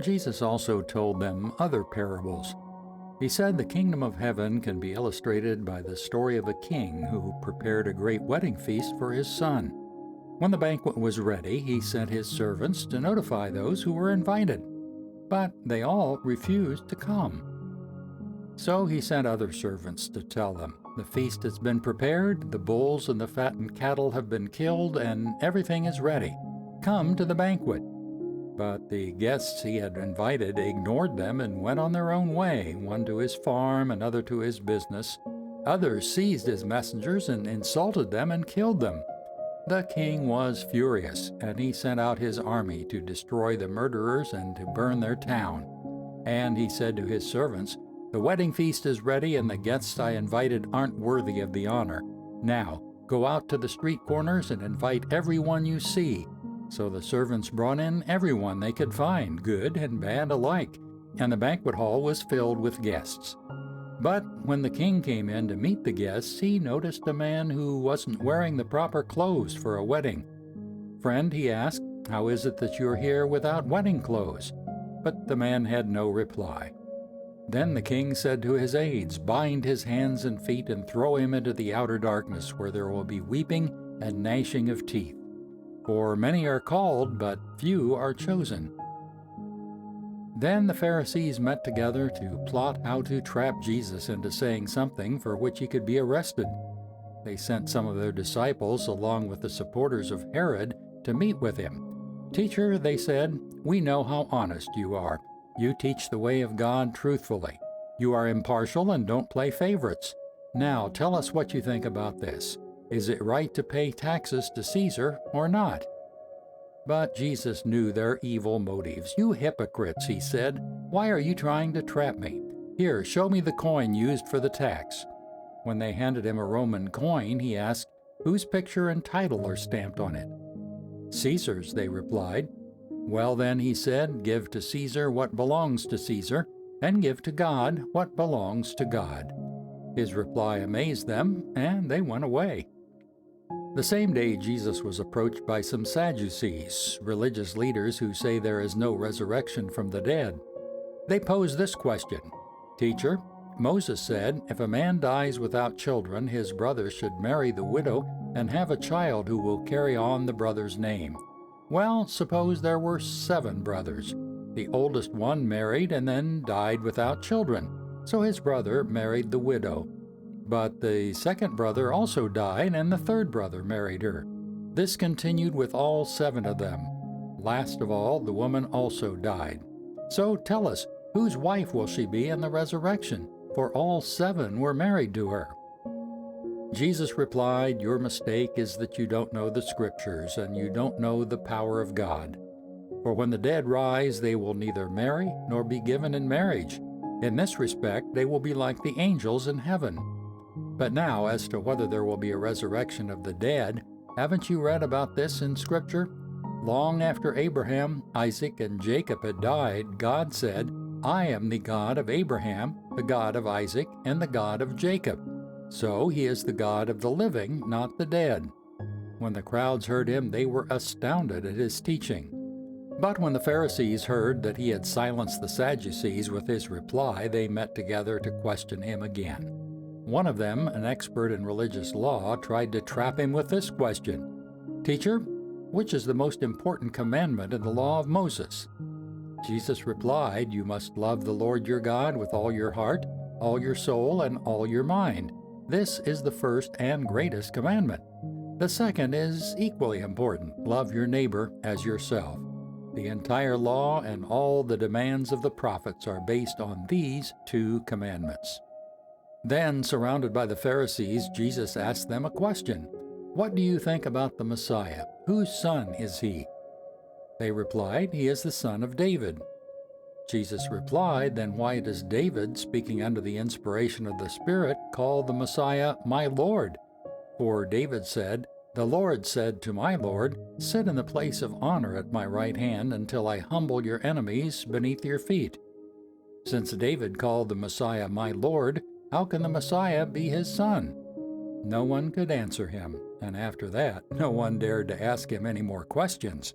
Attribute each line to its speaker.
Speaker 1: Jesus also told them other parables. He said the kingdom of heaven can be illustrated by the story of a king who prepared a great wedding feast for his son. When the banquet was ready, he sent his servants to notify those who were invited, but they all refused to come. So he sent other servants to tell them, "The feast has been prepared, the bulls and the fattened cattle have been killed, and everything is ready. Come to the banquet." But the guests he had invited ignored them and went on their own way, one to his farm, another to his business. Others seized his messengers and insulted them and killed them. The king was furious, and he sent out his army to destroy the murderers and to burn their town. And he said to his servants, "The wedding feast is ready, and the guests I invited aren't worthy of the honor. Now, go out to the street corners and invite everyone you see." So the servants brought in everyone they could find, good and bad alike, and the banquet hall was filled with guests. But when the king came in to meet the guests, he noticed a man who wasn't wearing the proper clothes for a wedding. "Friend," he asked, "how is it that you're here without wedding clothes?" But the man had no reply. Then the king said to his aides, "Bind his hands and feet and throw him into the outer darkness, where there will be weeping and gnashing of teeth. For many are called, but few are chosen." Then the Pharisees met together to plot how to trap Jesus into saying something for which he could be arrested. They sent some of their disciples, along with the supporters of Herod, to meet with him. "Teacher," they said, "we know how honest you are. You teach the way of God truthfully. You are impartial and don't play favorites. Now tell us what you think about this. Is it right to pay taxes to Caesar or not?" But Jesus knew their evil motives. "You hypocrites," he said, "why are you trying to trap me? Here, show me the coin used for the tax." When they handed him a Roman coin, he asked, "Whose picture and title are stamped on it?" "Caesar's," they replied. "Well then," he said, "give to Caesar what belongs to Caesar, and give to God what belongs to God." His reply amazed them, and they went away. The same day Jesus was approached by some Sadducees, religious leaders who say there is no resurrection from the dead. They posed this question, "Teacher, Moses said, if a man dies without children, his brother should marry the widow and have a child who will carry on the brother's name. Well, suppose there were 7 brothers. The oldest one married and then died without children, so his brother married the widow. But the second brother also died, and the third brother married her. This continued with all 7 of them. Last of all, the woman also died. So tell us, whose wife will she be in the resurrection? For all 7 were married to her." Jesus replied, "Your mistake is that you don't know the Scriptures, and you don't know the power of God. For when the dead rise, they will neither marry nor be given in marriage. In this respect, they will be like the angels in heaven. But now, as to whether there will be a resurrection of the dead, haven't you read about this in Scripture? Long after Abraham, Isaac, and Jacob had died, God said, 'I am the God of Abraham, the God of Isaac, and the God of Jacob.' So he is the God of the living, not the dead." When the crowds heard him, they were astounded at his teaching. But when the Pharisees heard that he had silenced the Sadducees with his reply, they met together to question him again. One of them, an expert in religious law, tried to trap him with this question, "Teacher, which is the most important commandment in the law of Moses?" Jesus replied, "You must love the Lord your God with all your heart, all your soul, and all your mind. This is the first and greatest commandment. The second is equally important. Love your neighbor as yourself. The entire law and all the demands of the prophets are based on these 2 commandments." Then, surrounded by the Pharisees, Jesus asked them a question. "What do you think about the Messiah? Whose son is he?" They replied, "He is the son of David." Jesus replied, "Then why does David, speaking under the inspiration of the Spirit, call the Messiah my Lord? For David said, 'The Lord said to my Lord, sit in the place of honor at my right hand until I humble your enemies beneath your feet.' Since David called the Messiah my Lord, how can the Messiah be his son?" No one could answer him, and after that, no one dared to ask him any more questions.